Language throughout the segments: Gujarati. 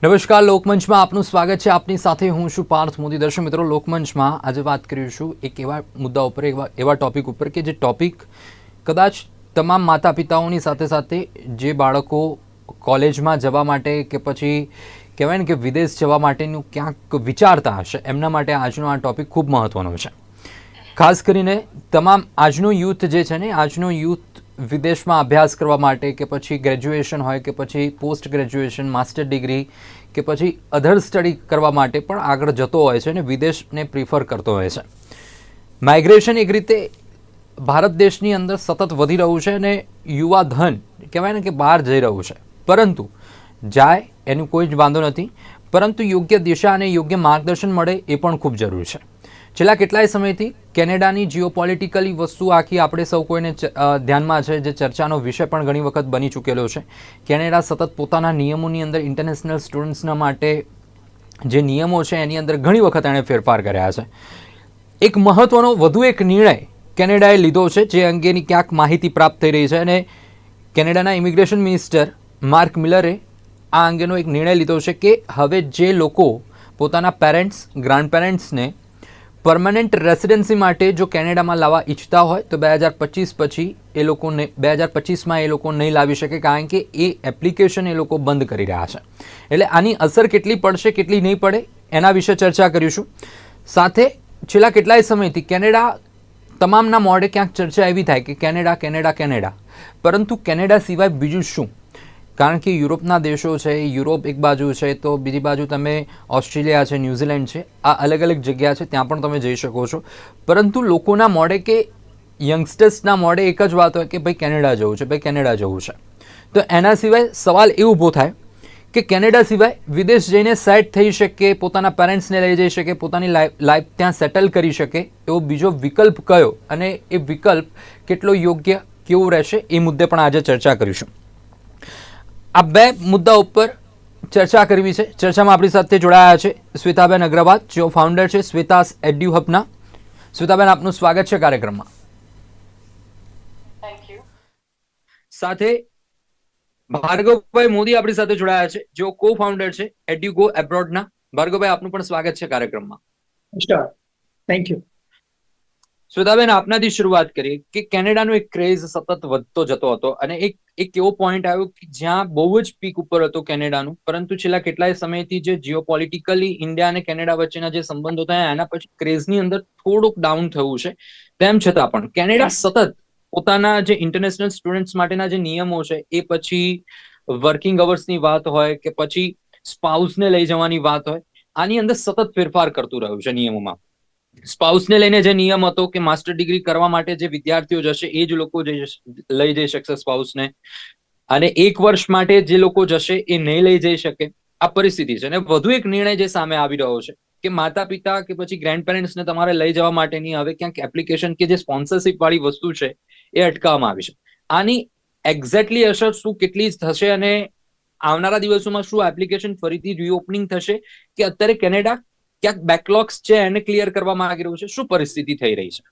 નમસ્કાર, લોકમંચમાં આપનું સ્વાગત છે. આપની સાથે હું છું પાર્થ મોદી. દર્શક મિત્રો, લોકમંચમાં આજે વાત કરીશું એક એવા મુદ્દા ઉપર, એવા ટોપિક ઉપર કે જે ટોપિક કદાચ તમામ માતા પિતાઓની સાથે સાથે જે બાળકો કોલેજમાં જવા માટે કે પછી કહેવાય ને કે વિદેશ જવા માટેનું ક્યાંક વિચારતા હશે એમના માટે આજનો આ ટોપિક ખૂબ મહત્ત્વનો છે. ખાસ કરીને તમામ આજનો યુથ જે છે ને, આજનો યુથ વિદેશમાં અભ્યાસ કરવા માટે કે પછી ગ્રેજ્યુએશન હોય કે પછી પોસ્ટ ગ્રેજ્યુએશન, માસ્ટર ડિગ્રી કે પછી અધર સ્ટડી કરવા માટે પણ આગળ જતો હોય છે અને વિદેશને પ્રિફર કરતો હોય છે. માઇગ્રેશન એક રીતે ભારત દેશની અંદર સતત વધી રહ્યું છે અને યુવા ધન કહેવાય ને કે બહાર જઈ રહ્યું છે. પરંતુ જાય એનું કોઈ જ વાંધો નથી, પરંતુ યોગ્ય દિશા અને યોગ્ય માર્ગદર્શન મળે એ પણ ખૂબ જરૂરી છે. છેલ્લા કેટલાય સમયથી કેનેડાની જીઓપોલિટિકલી વસ્તુ આખી આપણે સૌ કોઈને ધ્યાનમાં છે, જે ચર્ચાનો વિષય પણ ઘણી વખત બની ચૂકેલો છે. કેનેડા સતત પોતાના નિયમોની અંદર ઇન્ટરનેશનલ સ્ટુડન્ટ્સના માટે જે નિયમો છે એની અંદર ઘણી વખત એણે ફેરફાર કર્યા છે. એક મહત્ત્વનો વધુ એક નિર્ણય કેનેડાએ લીધો છે, જે અંગેની ક્યાંક માહિતી પ્રાપ્ત થઈ રહી છે અને કેનેડાના ઇમિગ્રેશન મિનિસ્ટર માર્ક મિલરે આ અંગેનો એક નિર્ણય લીધો છે કે હવે જે લોકો પોતાના પેરેન્ટ્સ, ગ્રાન્ડ પેરેન્ટ્સને પરમનન્ટ રેસિડેન્સી માટે જો કેનેડામાં લાવવા ઈચ્છતા હોય તો 2025 પછી એ લોકોને 2025માં એ લોકો નહીં લાવી શકે, કારણ કે એ એપ્લિકેશન એ લોકો બંધ કરી રહ્યા છે. એટલે આની અસર કેટલી પડશે, કેટલી નહીં પડે એના વિશે ચર્ચા કરીશું. સાથે છેલ્લા કેટલાય સમયથી કેનેડા તમામના મોઢે ક્યાંક ચર્ચા એવી થાય કે કેનેડા કેનેડા કેનેડા, પરંતુ કેનેડા સિવાય બીજું શું? કારણ કે યુરોપના દેશો છે, યુરોપ એક બાજુ છે તો બીજી બાજુ તમે ઓસ્ટ્રેલિયા છે, ન્યૂઝીલેન્ડ છે, આ અલગ અલગ જગ્યા છે, ત્યાં પણ તમે જઈ શકો છો. પરંતુ લોકોના મોઢે કે યંગસ્ટર્સના મોઢે એક જ વાત હોય કે ભાઈ કેનેડા જવું છે, ભાઈ કેનેડા જવું છે. તો એના સિવાય સવાલ એ ઊભો થાય કે કેનેડા સિવાય વિદેશ જઈને સેટ થઈ શકે, પોતાના પેરેન્ટ્સને લઈ જઈ શકે, પોતાની લાઈફ ત્યાં સેટલ કરી શકે એવો બીજો વિકલ્પ કયો, અને એ વિકલ્પ કેટલો યોગ્ય, કેવું રહેશે, એ મુદ્દે પણ આજે ચર્ચા કરીશું. આ બે મુદ્દા ઉપર ચર્ચા કરવી છે. ચર્ચામાં આપણી સાથે જોડાયા છે શ્વેતાબેન અગ્રવાલ, જેઓ ફાઉન્ડર છે શ્વેતાસ એડ્યુ હબના. શ્વેતાબેન, આપનું સ્વાગત છે કાર્યક્રમમાં. Thank you. સાથે ભાર્ગવભાઈ મોદી આપણી સાથે જોડાયા છે, જેઓ કો ફાઉન્ડર છે એડ્યુગો એબ્રોડના. ભાર્ગવભાઈ, આપનું પણ સ્વાગત છે કાર્યક્રમમાં. Thank you. શ્વેતાબેન, આપનાથી શરૂઆત કરીએ કે કેનેડાનો એક ક્રેઝ સતત વધતો જતો હતો અને એક એવો પોઈન્ટ આવ્યો કે જ્યાં બહુ જ પીક ઉપર હતો કેનેડાનું, પરંતુ છેલ્લા કેટલાય સમયથી જે જીઓપોલિટિકલી ઇન્ડિયા અને કેનેડા વચ્ચેના જે સંબંધો થયા એના પછી ક્રેઝની અંદર થોડુંક ડાઉન થયું છે. તેમ છતાં પણ કેનેડા સતત પોતાના જે ઇન્ટરનેશનલ સ્ટુડન્ટ્સ માટેના જે નિયમો છે, એ પછી વર્કિંગ અવર્સની વાત હોય કે પછી સ્પાઉસને લઈ જવાની વાત હોય, આની અંદર સતત ફેરફાર કરતું રહ્યું છે નિયમોમાં. સ્પાઉસને લઈને જે નિયમ હતો કે માસ્ટર ડિગ્રી કરવા માટે જે વિદ્યાર્થીઓ જશે એ જ લોકો લઈ જઈ શકશે સ્પાઉસને, અને 1 વર્ષ માટે જે લોકો જશે એ નહીં લઈ જઈ શકે. આ પરિસ્થિતિ છે. અને વધુ એક નિર્ણય જે સામે આવી રહ્યો છે કે માતા પિતા કે પછી ગ્રેન્ડ પેરેન્ટ્સને તમારે લઈ જવા માટેની હવે ક્યાંક એપ્લિકેશન કે જે સ્પોન્સરશિપ વાળી વસ્તુ છે એ અટકાવવામાં આવી છે. આની એક્ઝેક્ટલી અસર શું, કેટલી થશે, અને આવનારા દિવસોમાં શું એપ્લિકેશન ફરીથી રીઓપનિંગ થશે કે અત્યારે કેનેડા ક્યાંક બેકલોગ્સ છે એને ક્લિયર કરવા માંગી રહ્યું છે? શું પરિસ્થિતિ થઈ રહી છે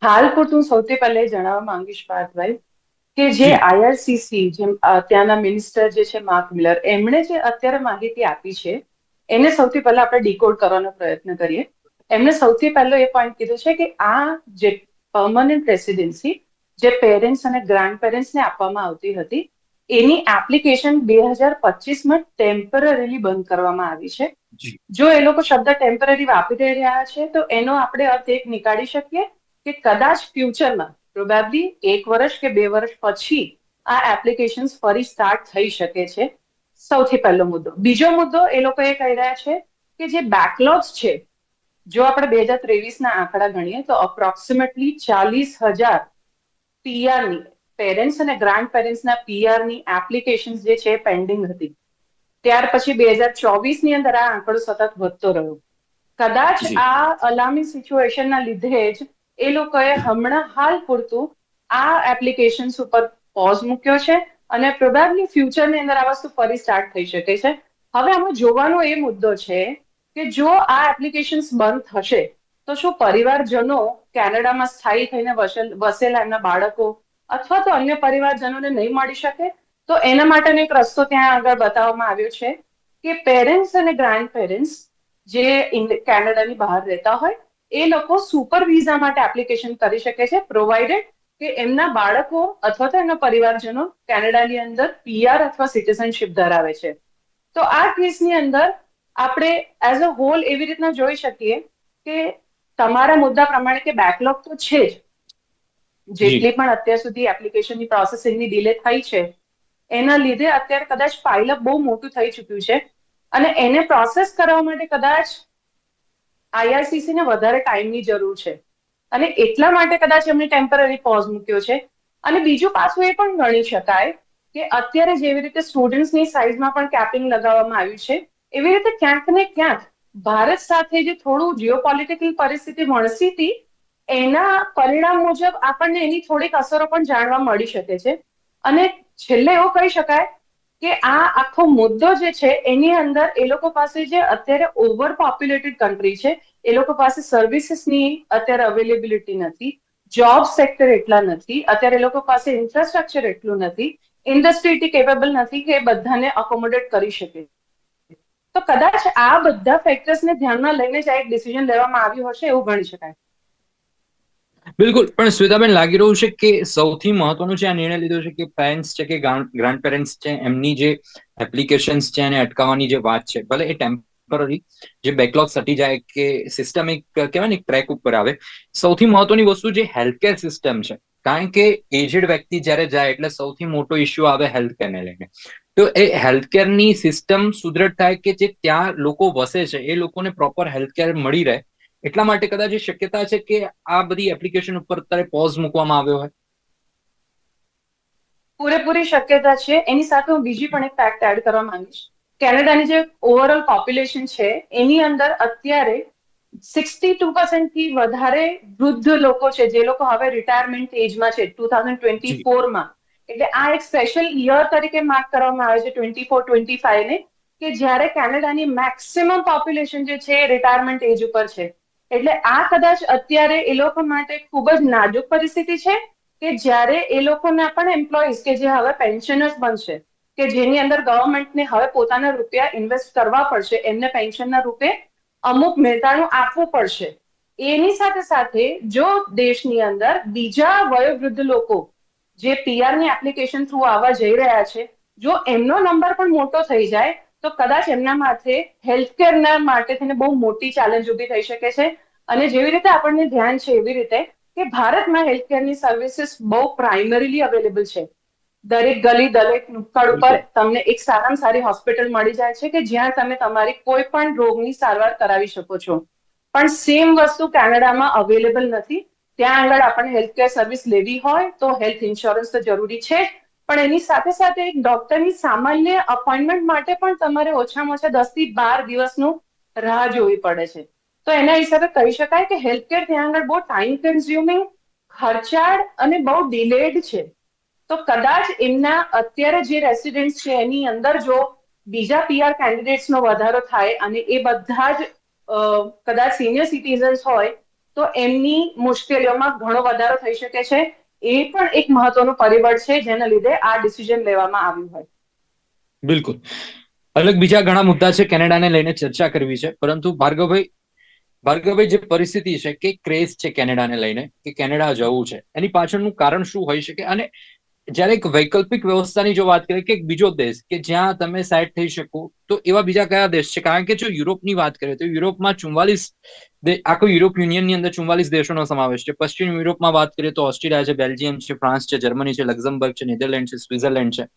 હાલ પૂરતું સૌથી પહેલા જણાવવા માંગીશ પાર્થભાઈ કે જે આઈઆરસીસી, જેમ ત્યાંના મિનિસ્ટર જે છે માર્ક મિલર, એમણે જે અત્યારે માહિતી આપી છે એને સૌથી પહેલા આપણે ડીકોડ કરવાનો પ્રયત્ન કરીએ. એમણે સૌથી પહેલો એ પોઈન્ટ કીધું છે કે આ જે પરમનન્ટ રેસિડેન્સી જે પેરેન્ટ્સ અને ગ્રાન્ડ પેરેન્ટ્સને આપવામાં આવતી હતી એની એપ્લિકેશન 2025માં ટેમ્પરરીલી બંધ કરવામાં આવી છે. જો એ લોકો શબ્દ ટેમ્પરરી વાપરી રહ્યા છે તો એનો આપણે અર્થ એક નીકાળી શકીએ કે કદાચ ફ્યુચરમાં પ્રોબેબલી 1 વર્ષ કે 2 વર્ષ પછી આ એપ્લિકેશન ફરી સ્ટાર્ટ થઈ શકે છે. સૌથી પહેલો મુદ્દો. બીજો મુદ્દો એ લોકો એ કહી રહ્યા છે કે જે બેકલોગ્સ છે, જો આપણે 2023ના આંકડા ગણીએ તો અપ્રોક્સિમેટલી 40,000 પીઆરની, પેરેન્ટ્સ અને ગ્રાન્ડ પેરેન્ટ્સના પીઆરની એપ્લિકેશન જે છે પેન્ડિંગ હતી. ત્યાર પછી 2024ની અંદર આ આંકડો સતત વધતો રહ્યો. કદાચ આ અલાર્મિંગ સિચ્યુએશનના લીધે જ એ લોકોએ હમણાં હાલ પૂરતું આ એપ્લિકેશન્સ ઉપર પોઝ મૂક્યો છે અને પ્રોબેબલી ફ્યુચરની અંદર આ વસ્તુ ફરી સ્ટાર્ટ થઈ શકે છે. હવે આમાં જોવાનો એ મુદ્દો છે કે જો આ એપ્લિકેશન્સ બંધ થશે તો શું પરિવારજનો કેનેડામાં સ્થાયી થઈને વસેલા એમના બાળકો અથવા તો અન્ય પરિવારજનોને નહીં મળી શકે? તો એના માટેનો એક રસ્તો ત્યાં આગળ બતાવવામાં આવ્યો છે કે પેરેન્ટ્સ અને ગ્રાન્ડ પેરેન્ટ્સ જે કેનેડાની બહાર રહેતા હોય એ લોકો સુપર વિઝા માટે એપ્લિકેશન કરી શકે છે, પ્રોવાઇડેડ કે એમના બાળકો અથવા તો એમના પરિવારજનો કેનેડાની અંદર પીઆર અથવા સિટીઝનશિપ ધરાવે છે. તો આ કેસની અંદર આપણે એઝ અ હોલ એવી રીતના જોઈ શકીએ કે તમારા મુદ્દા પ્રમાણે કે બેકલોગ તો છે જ, જેટલી પણ અત્યાર સુધી એપ્લિકેશનની પ્રોસેસિંગની ડિલે થઈ છે એના લીધે અત્યારે કદાચ પાઇલઅપ બહુ મોટું થઈ ચૂક્યું છે અને એને પ્રોસેસ કરવા માટે કદાચ આઈઆરસીસી ને વધારે ટાઈમની જરૂર છે અને એટલા માટે કદાચ એમણે ટેમ્પરરી પોઝ મૂક્યો છે. અને બીજું પાછું એ પણ ગણી શકાય કે અત્યારે જેવી રીતે સ્ટુડન્ટ્સની સાઇઝમાં પણ કેપિંગ લગાવવામાં આવ્યું છે, એવી રીતે ક્યાંક ને ક્યાંક ભારત સાથે જે થોડું જીઓપોલિટિકલ પરિસ્થિતિ વણસી હતી એના પરિણામ મુજબ આપણને એની થોડીક અસરો પણ જાણવા મળી શકે છે. અને છેલ્લે એવું કહી શકાય કે આ આખો મુદ્દો જે છે એની અંદર એ લોકો પાસે જે અત્યારે ઓવર પોપ્યુલેટેડ કન્ટ્રી છે એ લોકો પાસે સર્વિસીસની અત્યારે અવેલેબિલિટી નથી, જોબ સેક્ટર એટલા નથી, અત્યારે એ લોકો પાસે ઇન્ફ્રાસ્ટ્રક્ચર એટલું નથી, ઇન્ડસ્ટ્રી કેપેબલ નથી કે બધાને અકોમોડેટ કરી શકે. તો કદાચ આ બધા ફેક્ટર્સને ધ્યાનમાં લઈને જ આ એક ડિસિઝન લેવામાં આવ્યું હશે એવું ગણી શકાય. બિલકુલ, પણ શ્વેતાબેન લાગી રહ્યું છે કે સૌથી મહત્વનું છે આ નિર્ણય લીધો છે કે પેરેન્ટ્સ છે કે ગ્રાન્ડ પેરેન્ટ્સ છે એમની જે એપ્લિકેશન્સ છે એને અટકાવવાની જે વાત છે, ભલે એ ટેમ્પરરી જે બેકલોગ હટી જાય કે સિસ્ટમ એક કહેવાય ને ટ્રેક ઉપર આવે. સૌથી મહત્વની વસ્તુ જે હેલ્થકેર સિસ્ટમ છે, કારણ કે એજડ વ્યક્તિ જ્યારે જાય એટલે સૌથી મોટો ઇસ્યુ આવે હેલ્થકેરને લઈને. તો એ હેલ્થકેરની સિસ્ટમ સુદ્રઢ થાય કે જે ત્યાં લોકો વસે છે એ લોકોને પ્રોપર હેલ્થકેર મળી રહે, એટલા માટે કદાચ એ શક્યતા છે કે આ બધી એપ્લિકેશન ઉપર અત્યારે પોઝ મૂકવામાં આવ્યો હોય. પૂરેપૂરી શક્યતા છે. એની સાથે હું બીજી પણ એક ફેક્ટ એડ કરવા માંગીશ. કેનેડાની જે ઓવરઓલ પોપ્યુલેશન છે એની અંદર અત્યારે 62% થી વધારે વૃદ્ધ લોકો છે જે લોકો હવે રિટાયરમેન્ટ એજમાં છે 2024માં. એટલે આ એક સ્પેશિયલ યર તરીકે માર્ક કરવામાં આવે છે 24-25 ને, કે જ્યારે કેનેડાની મેક્સિમમ પોપ્યુલેશન જે છે રિટાયરમેન્ટ એજ ઉપર છે. એટલે આ કદાચ અત્યારે એ લોકો માટે ખૂબ જ નાજુક પરિસ્થિતિ છે કે જ્યારે એ લોકોના પણ એમ્પ્લોઈઝ કે જે હવે પેન્શનર્સ બનશે, કે જેની અંદર ગવર્મેન્ટને હવે પોતાના રૂપિયા ઇન્વેસ્ટ કરવા પડશે, એમને પેન્શનના રૂપે અમુક મહેતાણું આપવું પડશે. એની સાથે સાથે જો દેશની અંદર બીજા વયોવૃદ્ધ લોકો જે પીઆરની એપ્લિકેશન થ્રુ આવવા જઈ રહ્યા છે, જો એમનો નંબર પણ મોટો થઈ જાય તો કદાચ એમના માથે હેલ્થકેરના માટે થઈને બહુ મોટી ચેલેન્જ ઊભી થઈ શકે છે. અને જેવી રીતે આપણને ધ્યાન છે એવી રીતે કે ભારતમાં હેલ્થકેરની સર્વિસીસ બહુ પ્રાઇમરીલી અવેલેબલ છે. દરેક ગલી દરેક નુક્કડ ઉપર તમને એક સારામાં સારી હોસ્પિટલ મળી જાય છે કે જ્યાં તમે તમારી કોઈ પણ રોગની સારવાર કરાવી શકો છો. પણ સેમ વસ્તુ કેનેડામાં અવેલેબલ નથી. ત્યાં આગળ આપણને હેલ્થકેર સર્વિસ લેવી હોય તો હેલ્થ ઇન્સ્યોરન્સ તો જરૂરી છે, પણ એની સાથે સાથે એક ડોક્ટરની સામાન્ય અપોઇન્ટમેન્ટ માટે પણ તમારે ઓછામાં ઓછા 10 થી 12 દિવસનું રાહ જોવી પડે છે. તો એના હિસાબે કહી શકાય કે હેલ્થકેર ત્યાં આગળ બહુ ટાઈમ કન્ઝ્યુમિંગ, ખર્ચાળ અને બહુ ડિલેડ છે. તો કદાચ એમના અત્યારે જે રેસિડેન્ટ્સ છે એની અંદર જો બીજા પીઆર કેન્ડિડેટ્સનો વધારો થાય અને એ બધા જ કદાચ સિનિયર સિટીઝન્સ હોય તો એમની મુશ્કેલીઓમાં ઘણો વધારો થઈ શકે છે. એ પણ એક મહત્વનું પરિબળ છે જેના લીધે આ ડિસિઝન લેવામાં આવ્યું હોય. બિલકુલ. અલગ બીજા ઘણા મુદ્દા છે કેનેડાને લઈને ચર્ચા કરવી છે, પરંતુ ભાર્ગવભાઈ જે પરિસ્થિતિ છે કે ક્રેઝ છે કેનેડાને લઈને કે કેનેડા જવું છે, એની પાછળનું કારણ શું હોઈ શકે? અને જ્યારે એક વૈકલ્પિક વ્યવસ્થાની જો વાત કરીએ કે એક બીજો દેશ કે જ્યાં તમે સેટ થઈ શકો, તો એવા બીજા કયા દેશ છે? કારણ કે જો યુરોપની વાત કરીએ તો યુરોપમાં 44 આખો યુરોપ યુનિયનની અંદર 44 દેશોનો સમાવેશ છે. પશ્ચિમ યુરોપમાં વાત કરીએ તો ઓસ્ટ્રેલિયા છે, બેલ્જિયમ છે, ફ્રાન્સ છે, જર્મની છે, લક્ઝમબર્ગ છે, નેધરલેન્ડ છે, સ્વિટ્ઝરલેન્ડ છે.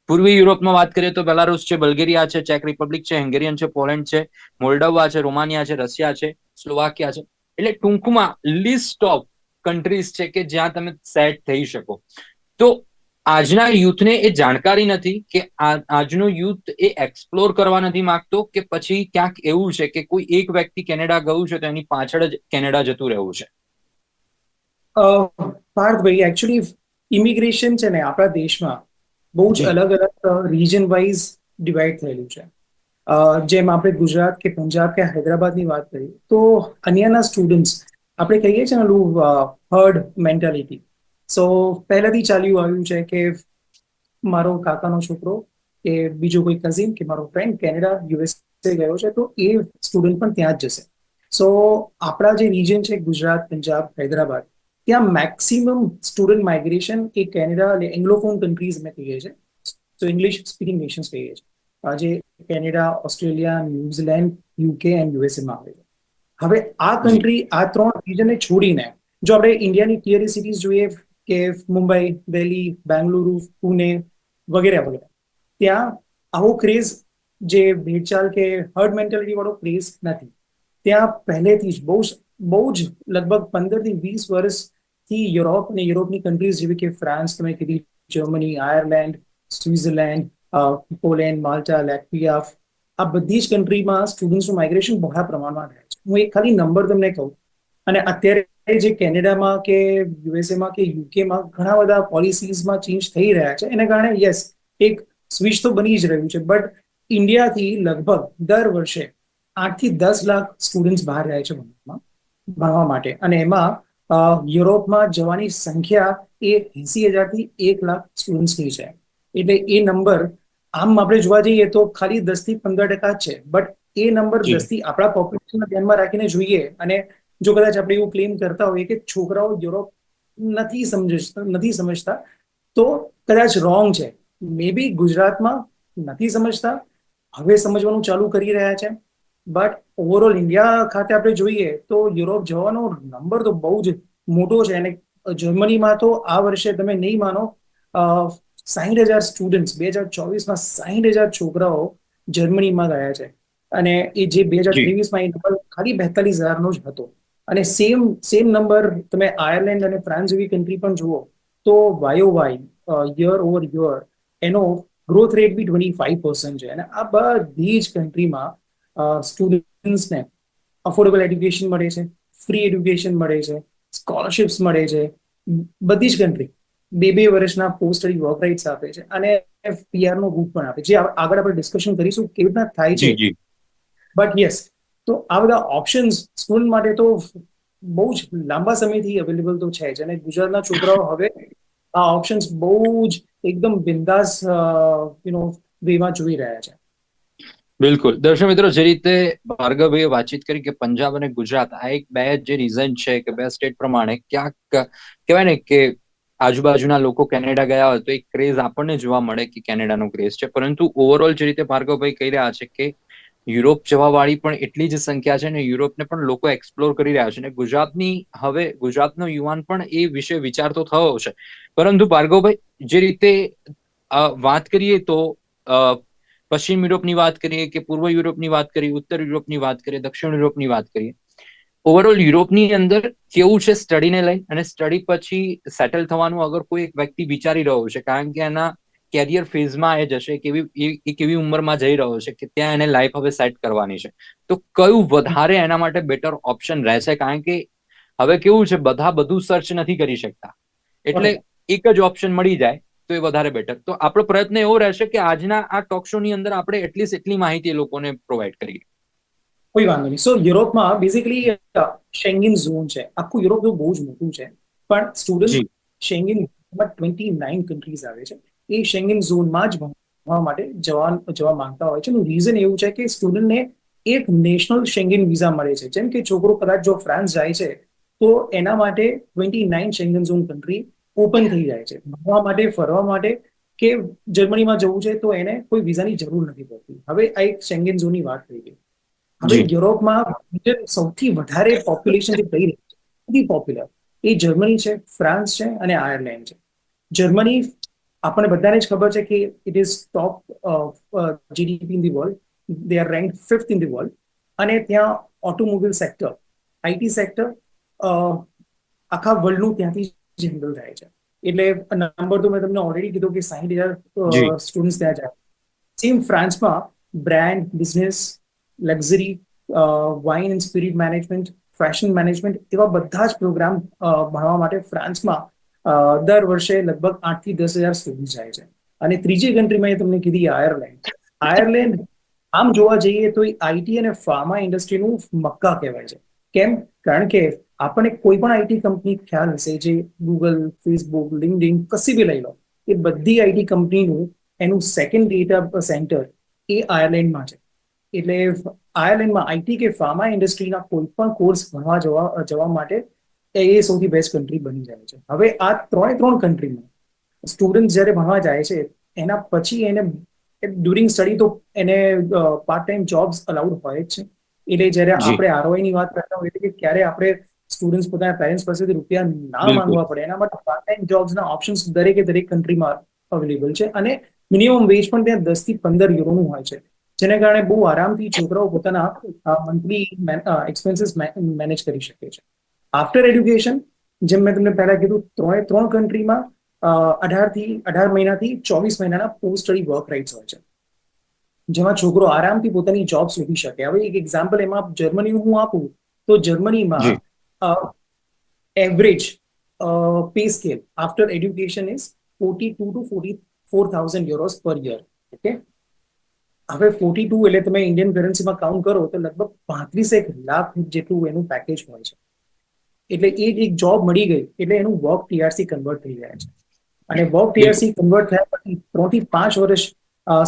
પૂર્વી યુરોપમાં વાત કરીએ તો બેલારુસ છે, બલ્ગેરિયા છે, ચેક રિપબ્લિક છે, હંગેરિયન છે, પોલેન્ડ છે, મોલ્ડોવા છે, રોમાનિયા છે, રશિયા છે, સ્લોવાકિયા છે. એટલે ટૂંકમાં લિસ્ટ ઓફ કન્ટ્રીઝ છે કે જ્યાં તમે સેટ થઈ શકો. તો આજના યુથને એ જાણકારી નથી કે આજનો યુથ એ એક્સપ્લોર કરવા નથી માંગતો, કે પછી ક્યાંક એવું છે કે કોઈ એક વ્યક્તિ કેનેડા ગયું છે તો એની પાછળ જ કેનેડા જતું રહેવું છે? પાર્થભાઈ, એકચ્યુઅલી ઇમિગ્રેશન છે ને આપણા દેશમાં બહુ જ અલગ અલગ રીજન વાઇઝ ડિવાઈડ થયેલું છે. જેમ આપણે ગુજરાત કે પંજાબ કે હૈદરાબાદની વાત કરીએ તો અહીંયાના સ્ટુડન્ટ્સ આપણે કહીએ છીએ ને હર્ડ મેન્ટાલિટી. સો પહેલાથી ચાલ્યું આવ્યું છે કે મારો કાકાનો છોકરો કે બીજો કોઈ કઝિન કે મારો ફ્રેન્ડ કેનેડા યુએસએ ગયો છે તો એ સ્ટુડન્ટ પણ ત્યાં જ જશે. સો આપણા જે રિજન છે ગુજરાત, પંજાબ, હૈદરાબાદ, ત્યાં મેક્સિમમ સ્ટુડન્ટ માઇગ્રેશન એ કેનેડા અને એંગ્લોફોન કન્ટ્રીઝ અમે કહીએ છીએ, તો ઇંગ્લિશ સ્પીકિંગ નેશન્સ કહીએ છીએ. આજે Canada, Australia, New Zealand, UK and USA માં આવે છે. હવે આ કન્ટ્રી, આ 3 રિજનને છોડીને જો આપણે ઇન્ડિયાની ટિયર સિટીઝ જોઈએ કે મુંબઈ, દિલ્હી, બેંગલુરુ, પુણે વગેરે વગેરે, ત્યાં આવો ક્રેઝ, જે ભેડચાલ કે હર્ડ મેન્ટાલિટી વાળો ક્રેઝ નથી. ત્યાં પહેલેથી જ બહુ જ લગભગ 15 થી 20 વર્ષથી યુરોપ અને યુરોપની કન્ટ્રીઝ જેવી કે ફ્રાન્સ, તમે કીધી, જર્મની, આયર્લેન્ડ, સ્વિટ્ઝરલેન્ડ, પોલેન્ડ, માલ્ટા, લેટવિયા, આ બધી જ કન્ટ્રીમાં સ્ટુડન્ટ્સનું માઇગ્રેશન બહોળા પ્રમાણમાં રહે છે. હું એક ખાલી નંબર તમને કહું, અને અત્યારે જે કેનેડામાં કે યુએસએમાં કે યુકેમાં ઘણા બધા પોલિસીઝમાં ચેન્જ થઈ રહ્યા છે, એના કારણે યસ, એક સ્વિચ તો બની જ રહ્યું છે. બટ ઇન્ડિયાથી લગભગ દર વર્ષે 8 થી 10 લાખ સ્ટુડન્ટ્સ બહાર જાય છે ભણવા માટે, અને એમાં યુરોપમાં જવાની સંખ્યા એ 80,000 થી 1 લાખ સ્ટુડન્ટ્સની છે. એટલે એ નંબર આમ આપણે જોવા જઈએ તો ખાલી 10 થી 15% જ છે, બટ એ નંબર 10 થી આપણા પોપ્યુલેશનને ધ્યાનમાં રાખીને જોઈએ, અને જો કદાચ આપણે એવું ક્લેમ કરતા હોઈએ કે છોકરાઓ યુરોપ નથી સમજતા, તો કદાચ રોંગ છે. મે બી ગુજરાતમાં નથી સમજતા, હવે સમજવાનું ચાલુ કરી રહ્યા છે, બટ ઓવરઓલ ઇન્ડિયા ખાતે આપણે જોઈએ તો યુરોપ જવાનો નંબર તો બહુ જ મોટો છે. અને જર્મનીમાં તો આ વર્ષે તમે નહીં માનો, 60,000 સ્ટુડન્ટ્સ 2024માં 60,000 છોકરાઓ જર્મનીમાં ગયા છે, અને એ જે 2023માં એ નંબર ખાલી 42,000નો જ હતો. અને સેમ નંબર તમે આયર્લેન્ડ અને ફ્રાન્સ જેવી કન્ટ્રી પણ જુઓ તો વાય યર ઓવર યર એનો ગ્રોથ રેટ બી 25% છે. અને આ બધી જ કન્ટ્રીમાં સ્ટુડન્ટ્સને અફોર્ડેબલ એડ્યુકેશન મળે છે, ફ્રી એડ્યુકેશન મળે છે, સ્કોલરશિપ્સ મળે છે. બધી જ કન્ટ્રી 2 વર્ષના પોસ્ટ સ્ટડી વર્ક રાઇટ્સ આપે છે, અને પીઆર નો રૂટ પણ આપે છે, જે આગળ આપણે ડિસ્કશન કરીશું કેવી રીતના થાય છે. બટ યસ, તો આ બધા ઓપ્શન્સ સ્ટુડન્ટ માટે તો બહુ જ લાંબા સમયથી અવેલેબલ તો છે જ, અને ગુજરાતના છોકરાઓ હવે આ ઓપ્શન્સ બહુ જ એકદમ બિંદાસ વેમાં જોઈ રહ્યા છે. બિલકુલ. દર્શક મિત્રો, જે રીતે ભાર્ગવે વાતચીત કરી કે પંજાબ અને ગુજરાત આ બે જે રીઝન છે કે બે સ્ટેટ પ્રમાણે ક્યાંક કહેવાય ને કે આજુબાજુના લોકો કેનેડા ગયા હોય તો એક ક્રેઝ આપણને જોવા મળે કે કેનેડાનો ક્રેઝ છે, પરંતુ ઓવરઓલ જે રીતે ભાર્ગવભાઈ કહી રહ્યા છે કે યુરોપ જવા વાળી પણ એટલી જ સંખ્યા છે, અને યુરોપને પણ લોકો એક્સપ્લોર કરી રહ્યા છે, અને ગુજરાતનો યુવાન પણ એ વિશે વિચારતો થયો છે. પરંતુ ભાર્ગવભાઈ, જે રીતે વાત કરીએ તો પશ્ચિમ યુરોપની વાત કરીએ કે પૂર્વ યુરોપની વાત કરીએ, ઉત્તર યુરોપની વાત કરીએ, દક્ષિણ યુરોપની વાત કરીએ, ઓવરઓલ યુરોપની અંદર કેવું છે સ્ટડીને લઈ, અને સ્ટડી પછી સેટલ થવાનું અગર કોઈ એક વ્યક્તિ વિચારી રહ્યો છે, કારણ કે એના કેરિયર ફેઝમાં એ જશે, કેવી ઉંમરમાં જઈ રહ્યો છે કે ત્યાં એને લાઈફ હવે સેટ કરવાની છે, તો કયું વધારે એના માટે બેટર ઓપ્શન રહેશે? કારણ કે હવે કેવું છે, બધા બધું સર્ચ નથી કરી શકતા, એટલે એક જ ઓપ્શન મળી જાય તો એ વધારે બેટર. તો આપણો પ્રયત્ન એવો રહેશે કે આજના આ ટોક શો ની અંદર આપણે એટલીસ્ટ એટલી માહિતી લોકોને પ્રોવાઈડ કરીએ. કોઈ વાંધો નહીં. સો યુરોપમાં બેઝિકલી શેંગેન ઝોન છે. આખું યુરોપ તો બહુ જ મોટું છે, પણ સ્ટુડન્ટ શેંગેન 29 કન્ટ્રીઝ આવે છે, એ શેંગેન ઝોનમાં જ ભણવા માટે જવા માંગતા હોય છે. એનું રીઝન એવું છે કે સ્ટુડન્ટને એક નેશનલ શેંગેન વિઝા મળે છે. જેમ કે છોકરો કદાચ જો ફ્રાન્સ જાય છે તો એના માટે 29 શેંગેન ઝોન કન્ટ્રી ઓપન થઈ જાય છે ભણવા માટે, ફરવા માટે, કે જર્મનીમાં જવું છે તો એને કોઈ વિઝાની જરૂર નથી પડતી. હવે આ એક શેંગેન ઝોનની વાત થઈ ગઈ. હવે યુરોપમાં સૌથી વધારે પોપ્યુલેશન જે થઈ રહી છે, સૌથી પોપ્યુલર, એ જર્મની છે, ફ્રાન્સ છે અને આયર્લેન્ડ છે. જર્મની આપણને બધાને જ ખબર છે કે it is top GDP in the world. They are rank 5th in the world. અને ત્યાં ઓટોમોબાઈલ સેક્ટર, આઈટી સેક્ટર આખા વર્લ્ડનું ત્યાંથી જ હેન્ડલ થાય છે. એટલે નંબર તો મેં તમને ઓલરેડી કીધું કે 60,000 સ્ટુડન્ટ્સ ત્યાં જાય. સેમ ફ્રાન્સમાં brand, business, luxury, wine and spirit management, fashion management, એવા બધા જ પ્રોગ્રામ ભણવા માટે ફ્રાન્સમાં દર વર્ષે લગભગ 8 થી 10,000 સ્ટુડન્ટ જાય છે. અને ત્રીજી કન્ટ્રી મેં તમને કીધી આયર્લેન્ડ. આયર્લેન્ડ આમ જોવા જઈએ તો આઈટી અને ફાર્મા ઇન્ડસ્ટ્રીનું મક્કા કહેવાય છે. કેમ? કારણ કે આપણને કોઈ પણ આઈટી કંપની ખ્યાલ હશે, જે ગૂગલ, ફેસબુક, લિંક્ડઇન કશી બી લઈ લો, એ બધી આઈટી કંપનીનું એનું સેકન્ડ ડેટા સેન્ટર એ આયર્લેન્ડમાં છે. એટલે આયર્લેન્ડમાં આઈટી કે ફાર્મા ઇન્ડસ્ટ્રીના કોઈ પણ કોર્સ ભણવા જવા માટે એ સૌથી બેસ્ટ કન્ટ્રી બની જાય છે. હવે આ ત્રણ કન્ટ્રીમાં સ્ટુડન્ટ જ્યારે ભણવા જાય છે એના પછી એને ડ્યુરિંગ સ્ટડી તો એને પાર્ટ ટાઈમ જોબ્સ અલાઉડ હોય જ છે. એટલે જ્યારે જી આપણે આરઓઆઈ ની વાત કરતા હોઈએ કે ક્યારે આપણે સ્ટુડન્ટ્સ પોતાના પેરેન્ટ્સ પાસેથી રૂપિયા ના બિલકુલ માંગવા પડે એના માટે પાર્ટ ટાઈમ જોબ્સના ઓપ્શન્સ દરેક કન્ટ્રીમાં અવેલેબલ છે. અને મિનિમમ વેજ પણ ત્યાં 10 થી 15 યુરોનું હોય છે, જેને કારણે બહુ આરામથી છોકરાઓ પોતાના મંથલી એક્સપેન્સીસ મેનેજ કરી શકે છે. આફ્ટર એડ્યુકેશન, જેમ મેં તમને પહેલા કીધું, ત્રણ કન્ટ્રીમાં 18 મહિનાથી 24 મહિનાના પોસ્ટ સ્ટડી વર્ક રાઇટ્સ હોય છે, જેમાં છોકરો આરામથી પોતાની જોબ શોધી શકે. હવે એક એક્ઝામ્પલ એમાં જર્મનીનું હું આપું તો જર્મનીમાં જી average pay scale after education is 42 to 44,000 euros per year. Okay, હવે 42 એટલે તમે ઇન્ડિયન કરન્સીમાં કાઉન્ટ કરો તો લગભગ 35 લાખ જેટલું એનું પેકેજ હોય છે. એટલે એક જોબ મળી ગઈ એટલે એનું વર્ક ટીઆરસી કન્વર્ટ થઈ જાય છે. અને વર્ક બિલકુલ ટીઆરસી કન્વર્ટ થયા પછી 3 થી 5 વર્ષ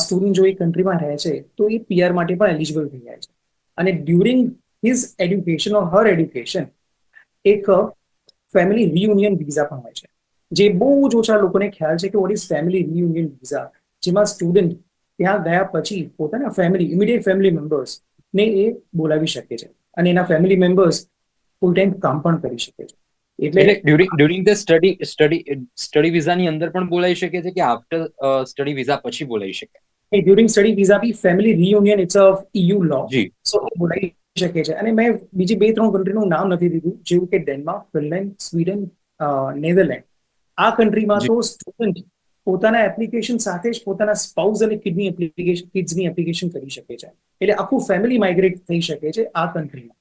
સ્ટુડન્ટ જો એ કન્ટ્રીમાં રહે છે તો એ પીઆર માટે પણ એલિજિબલ થઈ જાય છે. અને ડ્યુરિંગ હિઝ એડ્યુકેશન ઓર હર એડ્યુકેશન એક ફેમિલી રિયુનિયન વિઝા પણ હોય છે, જે બહુ જ ઓછા લોકોને ખ્યાલ છે કે what is family reunion visa, જેમાં સ્ટુડન્ટ ત્યાં ગયા પછી પોતાના ઇમિડિયેટ ફેમિલી મેમ્બર્સ ને એ બોલાવી શકે છે અને એના ફેમિલી મેમ્બર્સ ફૂલ ટાઈમ કામ પણ કરી શકે છે. એટલે એટલે ડ્યુરિંગ ધ સ્ટડી વિઝાની અંદર પણ બોલાઈ શકે છે કે આફ્ટર સ્ટડી વિઝા પછી બોલાઈ શકે? ડ્યુરિંગ સ્ટડી વિઝા બી family reunion it's a EU law, જી સો એ બોલાવી શકે છે. અને મેં બીજી 2-3 કન્ટ્રીનું નામ નથી દીધું, જેવું કે ડેનમાર્ક, ફિનલેન્ડ, સ્વીડન, નેધરલેન્ડ. આ કન્ટ્રીમાં જી તો સ્ટુડન્ટ પોતાના એપ્લિકેશન સાથે જ પોતાના સ્પાઉસ અને કિડ્સની એપ્લિકેશન કરી શકે છે. એટલે આખું ફેમિલી માઇગ્રેટ થઈ શકે છે આ કન્ટ્રીમાં.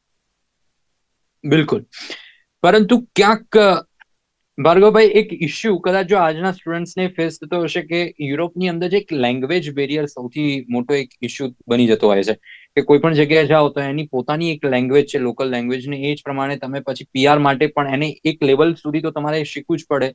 બિલકુલ. પરંતુ ક્યાંક ભાર્ગવભાઈ એક ઇશ્યુ કદાચ જો આજના સ્ટુડન્ટ્સને ફેસ થતો હશે કે યુરોપની અંદર જે એક લેંગ્વેજ બેરિયર સૌથી મોટો એક ઇશ્યુ બની જતો હોય છે કે કોઈ પણ જગ્યાએ જાઓ તો એની પોતાની એક લેંગ્વેજ છે, લોકલ લેંગ્વેજ, ને એ જ પ્રમાણે તમે પછી પીઆર માટે પણ એને એક લેવલ સુધી તો તમારે શીખવું જ પડે,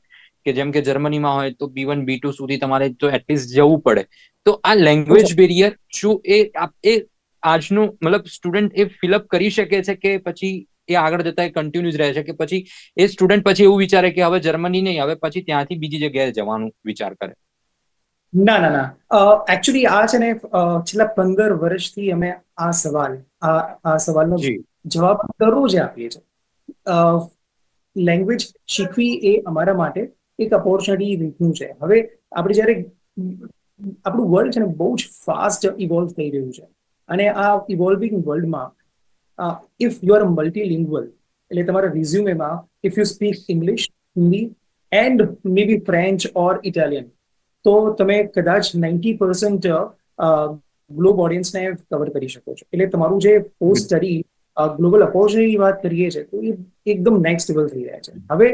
કે જેમ કે જર્મનીમાં હોય તો B1 B2 સુધી તમારે તો એટલીસ્ટ જવું પડે. તો આ લેંગ્વેજ બેરિયર શું એ આજનું મતલબ સ્ટુડન્ટ એ ફિલઅપ કરી શકે છે કે પછી એ આગળ જતા કન્ટિન્યુઅસ રહે છે, કે પછી એ સ્ટુડન્ટ પછી એવું વિચારે કે હવે જર્મની નહીં, હવે પછી ત્યાંથી બીજી જગ્યાએ જવાનું વિચાર કરે? ના. એકચ્યુઅલી આ છે ને છેલ્લા 15 વર્ષથી અમે આ સવાલનો જી જવાબ દરરોજ આપીએ છીએ. લેંગ્વેજ શીખવી એ અમારા માટે એક ઓપોર્ચ્યુનિટી રીતનું છે. હવે આપણે જ્યારે આપણું વર્લ્ડ છે ને બહુ જ ફાસ્ટ ઇવોલ્વ થઈ રહ્યું છે, અને આ ઇવોલ્વિંગ વર્લ્ડમાં ઇફ યુ આર મલ્ટીલિંગ્વલ, એટલે તમારા રિઝ્યુમેમાં if you speak English, Hindi and may be French or Italian, તો તમે કદાચ 90% ગ્લોબ ઓડિયન્સને કવર કરી શકો છો. એટલે તમારું જે પોસ્ટ સ્ટડી ગ્લોબલ અપોર્ચ્યુનિટીની વાત કરીએ છીએ તો એ એકદમ નેક્સ્ટ લેવલ થઈ રહ્યા છે. હવે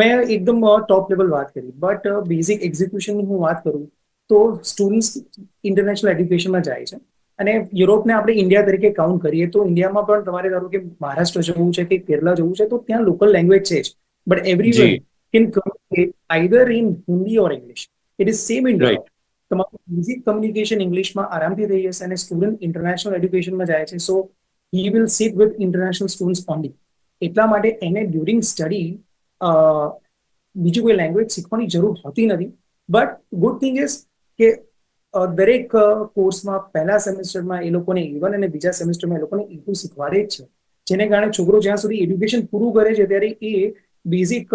મેં એકદમ ટોપ લેવલ વાત કરી, બટ બેઝિક એક્ઝિક્યુશનની હું વાત કરું તો સ્ટુડન્ટ્સ ઇન્ટરનેશનલ એડ્યુકેશનમાં જાય છે. અને યુરોપને આપણે ઇન્ડિયા તરીકે કાઉન્ટ કરીએ તો ઇન્ડિયામાં પણ તમારે ધારો કે મહારાષ્ટ્ર જવું છે કે કેરલા જવું છે તો ત્યાં લોકલ લેંગ્વેજ છે જ, but everyone can communicate either in Hindi or English. It is same in right. Europe. તમારું બેઝિક કમ્યુનિકેશન ઇંગ્લિશમાં આરામથી થઈ જશે, અને સ્ટુડન્ટ ઇન્ટરનેશનલ એડ્યુકેશનમાં જાય છે, so he will sit with international students only. એટલા માટે એને ડ્યુરિંગ સ્ટડી બીજી કોઈ લેંગ્વેજ શીખવાની જરૂર હોતી નથી. બટ ગુડ થિંગ ઇઝ કે દરેક કોર્સમાં પહેલા સેમેસ્ટરમાં એ લોકોને E1 અને બીજા સેમેસ્ટરમાં એ લોકોને E2 શીખવાડે જ છે, જેને કારણે છોકરો જ્યાં સુધી એડ્યુકેશન પૂરું કરે છે ત્યારે એ બેઝિક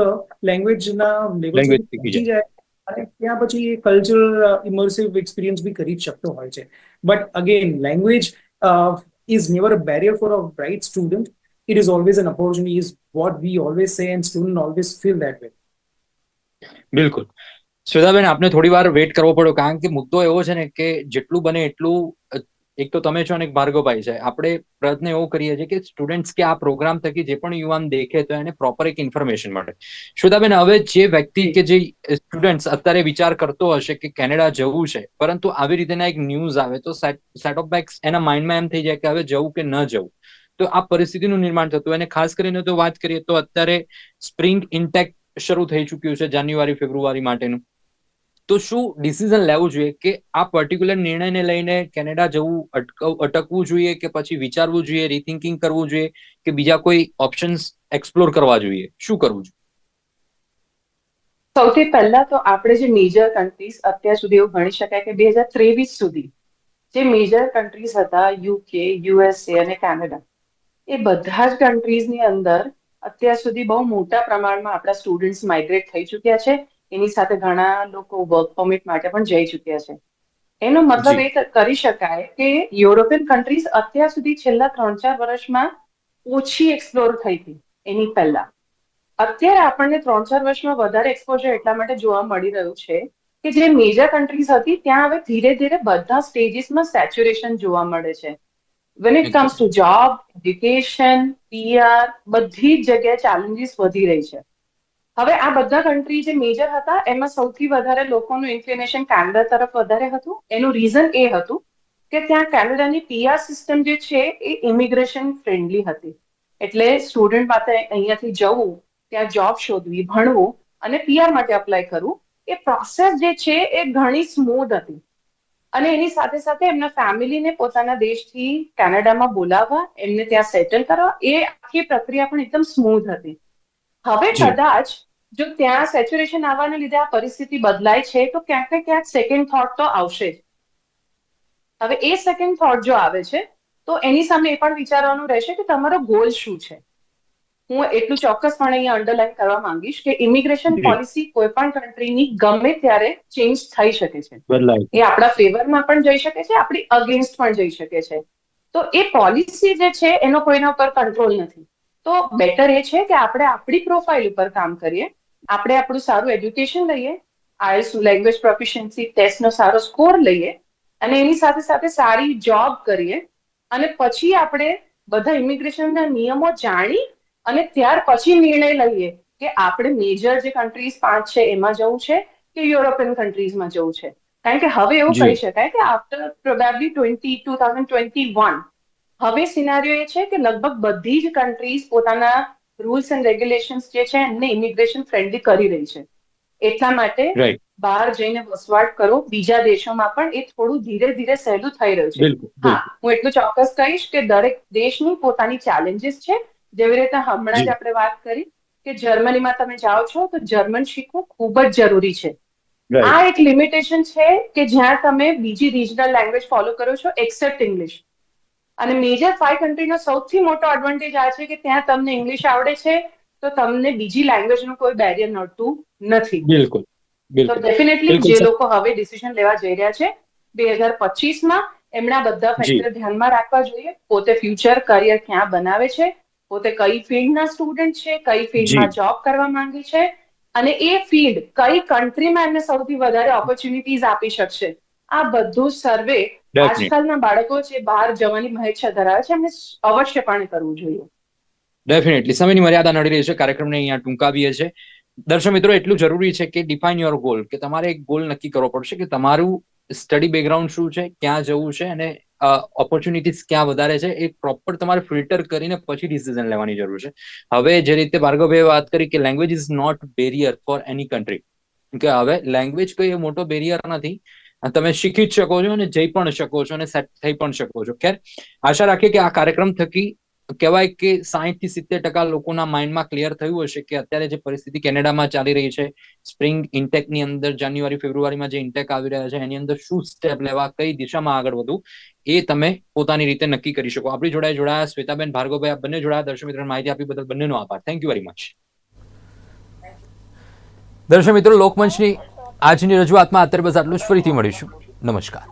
લેંગ્વેજના લેવલ લેંગ્વેજ સુધી શીખી પહોંચી જાય, અને ત્યાં પછી એ કલ્ચરલ ઇમર્સિવ એક્સપિરિયન્સ બી કરી જ શકતો હોય છે. But again language is never a barrier for a bright student. It is always an opportunity, is what we always say, and student always feel that way. બિલકુલ. શ્વેતાબેન, આપને થોડી વાર વેઇટ કરવો પડ્યો, કારણ કે મુદ્દો એવો છે ને કે જેટલું બને એટલું, એક તો તમે છો અને એક ભાર્ગવભાઈ છે, આપણે પ્રયત્ન એવો કરીએ છીએ કે સ્ટુડન્ટ્સ કે આ પ્રોગ્રામ થકી જે પણ યુવાન દેખે તો એને પ્રોપર એક ઇન્ફોર્મેશન મળે. શ્વેતાબેન, હવે જે વ્યક્તિ કે જે સ્ટુડન્ટ્સ અત્યારે વિચાર કરતો હશે કે કેનેડા જવું છે, પરંતુ આવી રીતેના એક ન્યૂઝ આવે તો સેટ ઓફ બેક્સ એના માઇન્ડમાં એમ થઈ જાય કે હવે જવું કે ન જવું. તો આ પરિસ્થિતિનું નિર્માણ થતું, અને ખાસ કરીને તો વાત કરીએ તો અત્યારે સ્પ્રિંગ ઇન્ટેક શરૂ થઈ ચૂક્યું છે જાન્યુઆરી ફેબ્રુઆરી માટેનું. તો શું ડિસિઝન લેવું જોઈએ કે આ પર્ટિક્યુલર નિર્ણયને લઈને કેનેડા જવું અટકવું જોઈએ કે પછી વિચારવું જોઈએ, રીથિંકિંગ કરવું જોઈએ કે બીજા કોઈ ઓપ્શન્સ એક્સપ્લોર કરવા જોઈએ? શું કરવું જોઈએ? સૌથી પહેલા તો આપણે જે મેજર કન્ટ્રીઝ અત્યાર સુધી એવું ગણી શકાય કે 2023 સુધી જે મેજર કન્ટ્રીઝ હતા, યુકે, યુએસએ અને કેનેડા, એ બધા જ કન્ટ્રીઝની અંદર અત્યાર સુધી બહુ મોટા પ્રમાણમાં આપણા સ્ટુડન્ટ્સ માઇગ્રેટ થઈ ચૂક્યા છે. એની સાથે ઘણા લોકો વર્ક પરમિટ માટે પણ જઈ ચૂક્યા છે. એનો મતલબ એ કરી શકાય કે યુરોપિયન કન્ટ્રીઝ અત્યાર સુધી છેલ્લા 3-4 વર્ષમાં ઓછી એક્સપ્લોર થઈ હતી એની પહેલા. અત્યારે આપણને 3-4 વર્ષમાં વધારે એક્સપોઝર એટલા માટે જોવા મળી રહ્યું છે કે જે મેજર કન્ટ્રીઝ હતી ત્યાં હવે ધીરે ધીરે બધા સ્ટેજીસમાં સેચ્યુરેશન જોવા મળે છે. When it comes to job, education, PR, બધી જ જગ્યાએ ચેલેન્જીસ વધી રહી છે. હવે આ બધા કન્ટ્રી જે મેજર હતા એમાં સૌથી વધારે લોકોનું ઇન્ક્લિનેશન કેનેડા તરફ વધારે હતું. એનું રીઝન એ હતું કે ત્યાં કેનેડાની PR સિસ્ટમ જે છે એ ઇમિગ્રેશન ફ્રેન્ડલી હતી. એટલે સ્ટુડન્ટ માટે અહીંયાથી જવું, ત્યાં જોબ શોધવી, ભણવું અને PR માટે અપ્લાય કરવું, એ પ્રોસેસ જે છે એ ઘણી સ્મૂથ હતી. અને એની સાથે સાથે એમના ફેમિલીને પોતાના દેશથી કેનેડામાં બોલાવવા, એમને ત્યાં સેટલ કરવા, એ આખી પ્રક્રિયા પણ એકદમ સ્મૂથ હતી. હવે કદાચ જો ત્યાં સેચ્યુરેશન આવવાને લીધે આ પરિસ્થિતિ બદલાય છે તો ક્યાંક ને ક્યાંક સેકન્ડ થોટ તો આવશે જ. હવે એ સેકન્ડ થોટ જો આવે છે તો એની સામે એ પણ વિચારવાનું રહેશે કે તમારો ગોલ શું છે. હું એટલું ચોક્કસપણે અહીંયા અંડરલાઈન કરવા માંગીશ કે ઇમિગ્રેશન પોલિસી કોઈ પણ કન્ટ્રીની ગમે ત્યારે ચેન્જ થઈ શકે છે. એ આપણા ફેવરમાં પણ જઈ શકે છે, આપણી અગેન્સ્ટ પણ જઈ શકે છે. તો એ પોલિસી જે છે એનો કોઈના ઉપર કંટ્રોલ નથી. તો બેટર એ છે કે આપણે આપણી પ્રોફાઇલ ઉપર કામ કરીએ, આપણે આપણું સારું એજ્યુકેશન લઈએ, IELTS લેંગ્વેજ પ્રોફિશિયન્સી ટેસ્ટનો સારો સ્કોર લઈએ અને એની સાથે સાથે સારી જોબ કરીએ અને પછી આપણે બધા ઇમિગ્રેશનના નિયમો જાણી અને ત્યાર પછી નિર્ણય લઈએ કે આપણે મેજર જે કન્ટ્રીઝ 5 છે એમાં જવું છે કે યુરોપિયન કન્ટ્રીઝમાં જવું છે. કારણ કે હવે એવું કહી શકાય કે આફ્ટર પ્રોબેબલી 2021 હવે સિનારીઓ એ છે કે લગભગ બધી જ કન્ટ્રીઝ પોતાના રૂલ્સ એન્ડ રેગ્યુલેશન્સ જે છે એમને ઇમિગ્રેશન ફ્રેન્ડલી કરી રહી છે. એટલા માટે બહાર જઈને વસવાટ કરો બીજા દેશોમાં પણ એ થોડું ધીરે ધીરે સહેલું થઈ રહ્યું છે. હા, હું એટલું ચોક્કસ કહીશ કે દરેક દેશની પોતાની ચેલેન્જીસ છે. જેવી રીતે હમણાં જ આપણે વાત કરી કે જર્મનીમાં તમે જાઓ છો તો જર્મન શીખવું ખૂબ જ જરૂરી છે. આ એક લિમિટેશન છે કે જ્યાં તમે બીજી રિજનલ લેંગ્વેજ ફોલો કરો છો એક્સેપ્ટ ઇંગ્લિશ. અને મેજર 5 કન્ટ્રીનો સૌથી મોટો એડવાન્ટેજ આ છે કે ત્યાં તમને ઇંગ્લિશ આવડે છે તો તમને બીજી લેંગ્વેજનું કોઈ બેરિયર નડતું નથી. બિલકુલ. તો ડેફિનેટલી જે લોકો હવે ડિસિઝન લેવા જઈ રહ્યા છે 2025માં એમણે આ બધા ફેક્ટર ધ્યાનમાં રાખવા જોઈએ. પોતે ફ્યુચર કરિયર ક્યાં બનાવે છે, પોતે કઈ ફિલ્ડના સ્ટુડન્ટ છે, કઈ ફિલ્ડમાં જોબ કરવા માંગે છે અને એ ફિલ્ડ કઈ કન્ટ્રીમાં એમને સૌથી વધારે ઓપોર્ચ્યુનિટીઝ આપી શકશે. આ બધું સર્વે આજકાલના બાળકો જે બહાર જવાની મહેચ્છા ધરાવે છે એમને અવશ્યપણે કરવું જોઈએ. ડેફિનેટલી. સમયની મર્યાદા નડી રહી છે, કાર્યક્રમને અહીંયા ટૂંકાવીએ છીએ. દર્શક મિત્રો, એટલું જરૂરી છે કે ડિફાઇન યોર ગોલ, કે તમારે એક ગોલ નક્કી કરવો પડશે કે તમારું સ્ટડી બેકગ્રાઉન્ડ શું છે, ક્યાં જવું છે અને ઓપોર્ચ્યુનિટીઝ ક્યાં વધારે છે, એ પ્રોપર તમારે ફિલ્ટર કરીને પછી ડિસિઝન લેવાની જરૂર છે. હવે જે રીતે ભાર્ગવભાઈએ વાત કરી કે language is not barrier for any country, કે હવે લેંગ્વેજ કોઈ મોટો બેરિયર નથી, તમે શીખી જ શકો છો અને જઈ પણ શકો છો અને સેટ થઈ પણ શકો છો. ખેર, આશા રાખીએ કે આ કાર્યક્રમ થકી કહેવાય કે 60 થી 70% લોકોના માઇન્ડમાં ક્લિયર થયું હશે કે અત્યારે જે પરિસ્થિતિ કેનેડામાં ચાલી રહી છે, સ્પ્રિંગ ઇન્ટેકની અંદર જાન્યુઆરી ફેબ્રુઆરીમાં જે ઇન્ટેક આવી રહ્યા છે એની અંદર શું સ્ટેપ લેવા, કઈ દિશામાં આગળ વધવું, એ તમે પોતાની રીતે નક્કી કરી શકો. આપણી જોડાયા શ્વેતાબેન, ભાર્ગવભાઈ, આ બંને જોડાયા. દર્શક મિત્રોને માહિતી આપી બદલ બંનેનો આભાર. Thank you very much. દર્શક મિત્રો, લોકમંચની આજની રજૂઆતમાં અત્યારે બસ આટલું જ. ફરીથી મળીશું. નમસ્કાર.